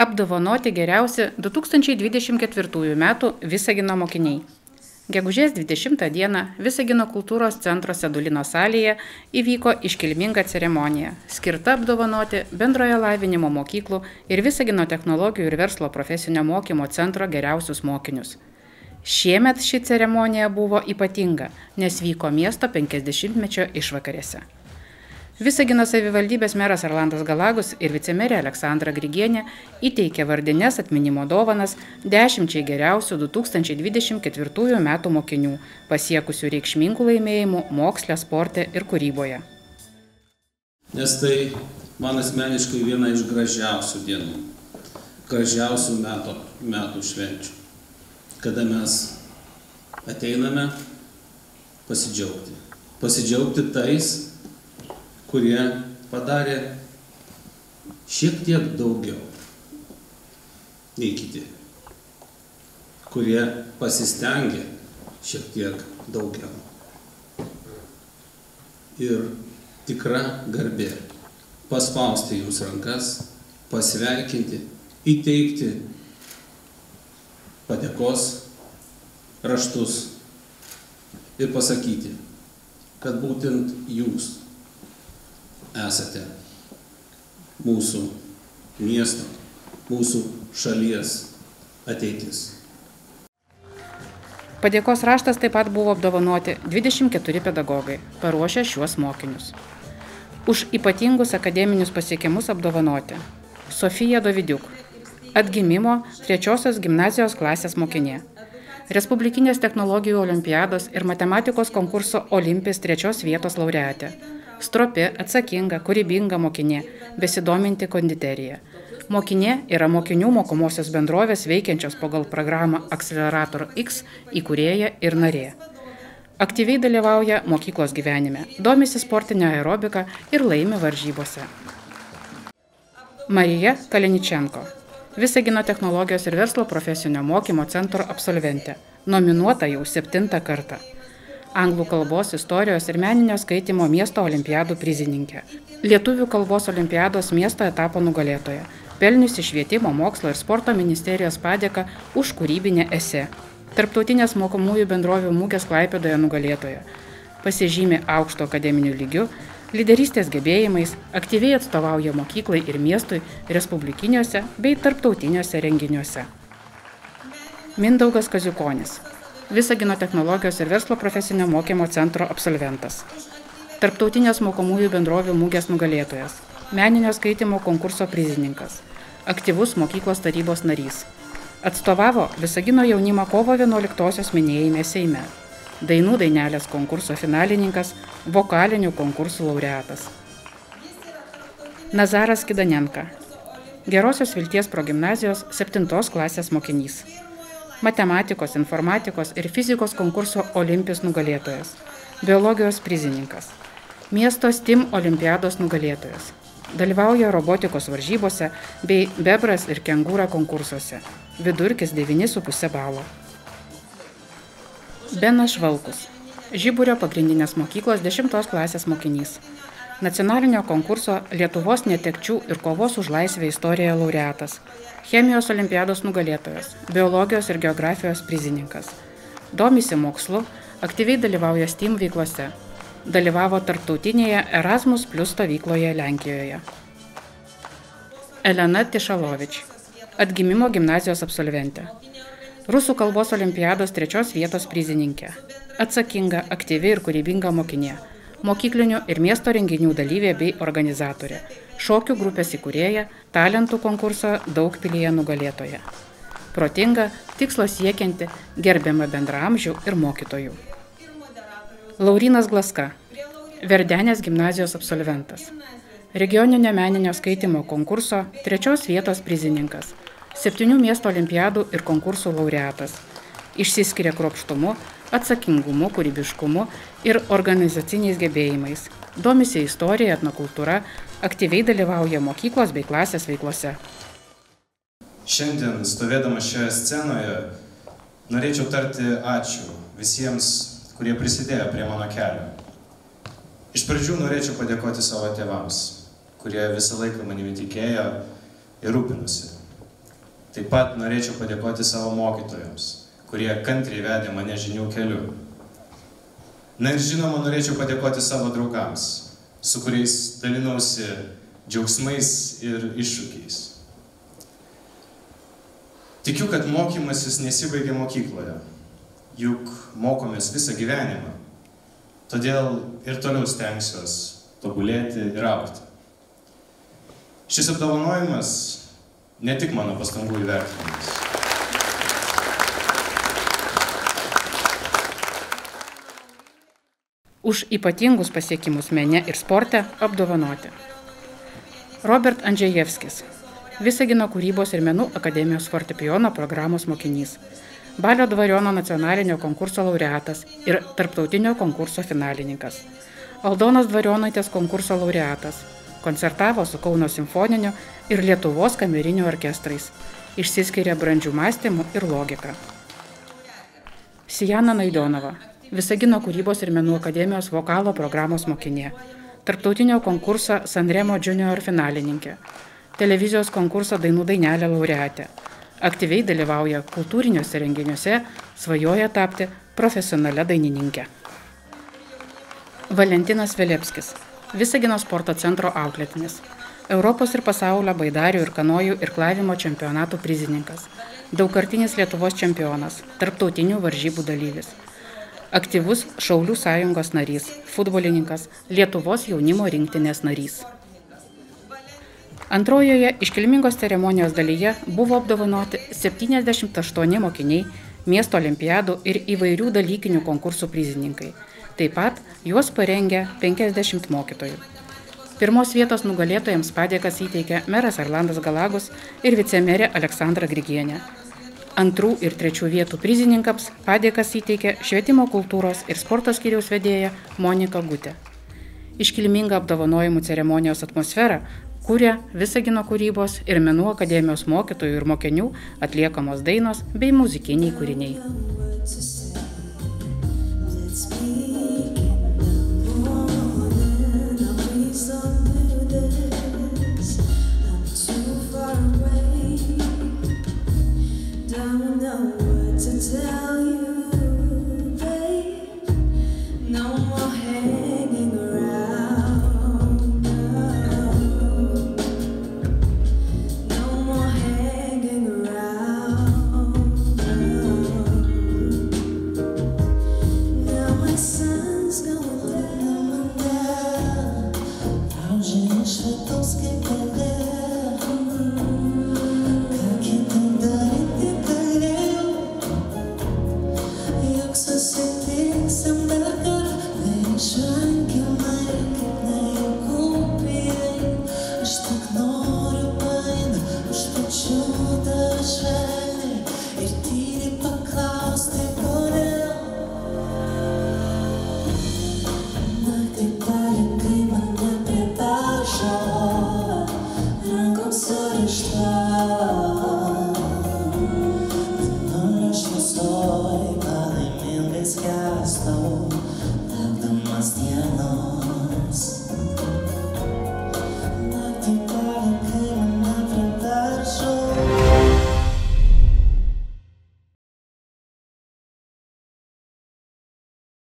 Apdovanoti geriausi 2024 metų Visagino mokiniai. Gegužės 20 dieną Visagino kultūros centro Sedulino salėje įvyko iškilminga ceremonija, skirta apdovanoti bendrojo lavinimo mokyklų ir Visagino technologijų ir verslo profesinio mokymo centro geriausius mokinius. Šiemet ši ceremonija buvo ypatinga, nes vyko miesto 50-mečio išvakarėse. Visagino savivaldybės meras Arlandas Galagus ir vicemerė Aleksandra Grigienė įteikė vardines atminimo dovanas 10 geriausių 2024 metų mokinių, pasiekusių reikšmingų laimėjimų moksle, sporte ir kūryboje. Nes tai man asmeniškai viena iš gražiausių dienų, gražiausių metų švenčių, kada mes ateiname pasidžiaugti. Pasidžiaugti tais, kurie padarė šiek tiek daugiau nei kiti, kurie pasistengė šiek tiek daugiau. Ir tikra garbė paspausti jums rankas, pasveikinti, įteikti padėkos raštus ir pasakyti, kad būtent jūs esate mūsų miesto, mūsų šalies ateitis. Padėkos raštas taip pat buvo apdovanoti 24 pedagogai, paruošę šiuos mokinius. Už ypatingus akademinius pasiekimus apdovanoti Sofija Dovidiuk, atgimimo 3 gimnazijos klasės mokinė, Respublikinės technologijų olimpiados ir matematikos konkurso Olimpės 3 vietos laureatė, stropi, atsakinga, kūrybinga mokinė, besidominti konditerija. Mokinė yra mokinių mokomosios bendrovės veikiančios pagal programą Accelerator X įkūrėja ir narė. Aktyviai dalyvauja mokyklos gyvenime, domisi sportinę aerobiką ir laimi varžybose. Marija Kaleničenko, Visagino technologijos ir verslo profesinio mokymo centro absolventė, nominuota jau 7 kartą. Anglų kalbos, istorijos ir meninio skaitymo miesto olimpiadų prizininkė. Lietuvių kalbos olimpiados miesto etapo nugalėtoja, pelniusi švietimo, mokslo ir sporto ministerijos padėką už kūrybinę esė. Tarptautinės mokomųjų bendrovių mugės Klaipėdoje nugalėtoja. Pasižymi aukšto akademiniu lygiu, lyderystės gebėjimais, aktyviai atstovauja mokyklai ir miestui respublikiniuose bei tarptautiniuose renginiuose. Mindaugas Kaziukonis, Visagino technologijos ir verslo profesinio mokymo centro absolventas. Tarptautinės mokomųjų bendrovių mugės nugalėtojas. Meninio skaitymo konkurso prizininkas. Aktyvus mokyklos tarybos narys. Atstovavo Visagino jaunimą kovo 11-osios minėjime Seime. Dainų dainelės konkurso finalininkas, vokalinių konkursų laureatas. Nazaras Kidanenka. Gerosios Vilties progimnazijos 7 klasės mokinys. Matematikos, informatikos ir fizikos konkurso Olimpijos nugalėtojas, biologijos prizininkas, miesto STEAM olimpiados nugalėtojas, dalyvauja robotikos varžybose bei bebras ir kengūra konkursuose, vidurkis 9,5 balo. Benas Švalkus, Žiburio pagrindinės mokyklos 10 klasės mokinys, nacionalinio konkurso Lietuvos netekčių ir kovos už laisvę istorija laureatas, chemijos olimpiados nugalėtojas, biologijos ir geografijos prizininkas. Domisi mokslu, aktyviai dalyvauja STEAM veiklose. Dalyvavo tarptautinėje Erasmus Plus stovykloje Lenkijoje. Elena Tišalovič, atgimimo gimnazijos absolventė. Rusų kalbos olimpiados 3 vietos prizininkė. Atsakinga, aktyvi ir kūrybinga mokinė. Mokyklinių ir miesto renginių dalyvė bei organizatorė. Šokių grupės įkūrėja, talentų konkurso Daugpilyje nugalėtoja. Protinga, tikslo siekianti, gerbiama bendraamžių ir mokytojų. Laurynas Glaska, Verdenės gimnazijos absolventas. Regioninio meninio skaitymo konkurso 3 vietos prizininkas. 7 miesto olimpiadų ir konkursų laureatas. Išsiskiria kruopštumu, atsakingumu, kūrybiškumu ir organizaciniais gebėjimais. Domisi istorija, etnokultūra, aktyviai dalyvauja mokyklos bei klasės veiklose. Šiandien, stovėdamas šioje scenoje, norėčiau tarti ačiū visiems, kurie prisidėjo prie mano kelio. Iš pradžių norėčiau padėkoti savo tėvams, kurie visą laiką manimi tikėjo ir rūpinosi. Taip pat norėčiau padėkoti savo mokytojams, kurie kantriai vedė mane žinių keliu. Na ir žinoma, norėčiau padėkoti savo draugams, su kuriais dalinausi džiaugsmais ir iššūkiais. Tikiu, kad mokymasis nesibaigia mokykloje, juk mokomės visą gyvenimą. Todėl ir toliau stengsiuos tobulėti ir augti. Šis apdovanojimas ne tik mano pastangų įvertinimas. Už ypatingus pasiekimus mene ir sporte apdovanoti. Robert Andžejevskis, Visagino kūrybos ir menų akademijos fortepijono programos mokinys, Balio Dvariono nacionalinio konkurso laureatas ir tarptautinio konkurso finalininkas, Aldonos Dvarionaitės konkurso laureatas, koncertavo su Kauno simfoniniu ir Lietuvos kameriniu orkestrais, išsiskiria brandžių mąstymų ir logika. Sijana Naidionova, Visagino kūrybos ir menų akademijos vokalo programos mokinė, tarptautinio konkurso Sanremo Junior finalininkė, televizijos konkurso Dainų dainelė laureatė, aktyviai dalyvauja kultūriniuose renginiuose, svajoja tapti profesionalia dainininkė. Valentinas Velepskis, Visagino sporto centro auklėtinis, Europos ir pasaulio baidarių ir kanojų irklavimo čempionatų prizininkas, daugkartinis Lietuvos čempionas, tarptautinių varžybų dalyvis, aktyvus Šaulių sąjungos narys, futbolininkas, Lietuvos jaunimo rinktinės narys. Antrojoje iškilmingos ceremonijos dalyje buvo apdovanoti 78 mokiniai, miesto olimpiadų ir įvairių dalykinių konkursų prizininkai. Taip pat juos parengė 50 mokytojų. Pirmos vietos nugalėtojams padėkas įteikė meras Erlandas Galagus ir vicemerė Aleksandra Grigienė. Antrų ir trečių vietų prizininkams padėkas įteikė švietimo kultūros ir sporto skyriaus vedėja Monika Gutė. Iškilmingą apdovanojimų ceremonijos atmosferą kūrė Visagino kūrybos ir menų akademijos mokytojų ir mokinių atliekamos dainos bei muzikiniai kūriniai. Don't know what to tell you.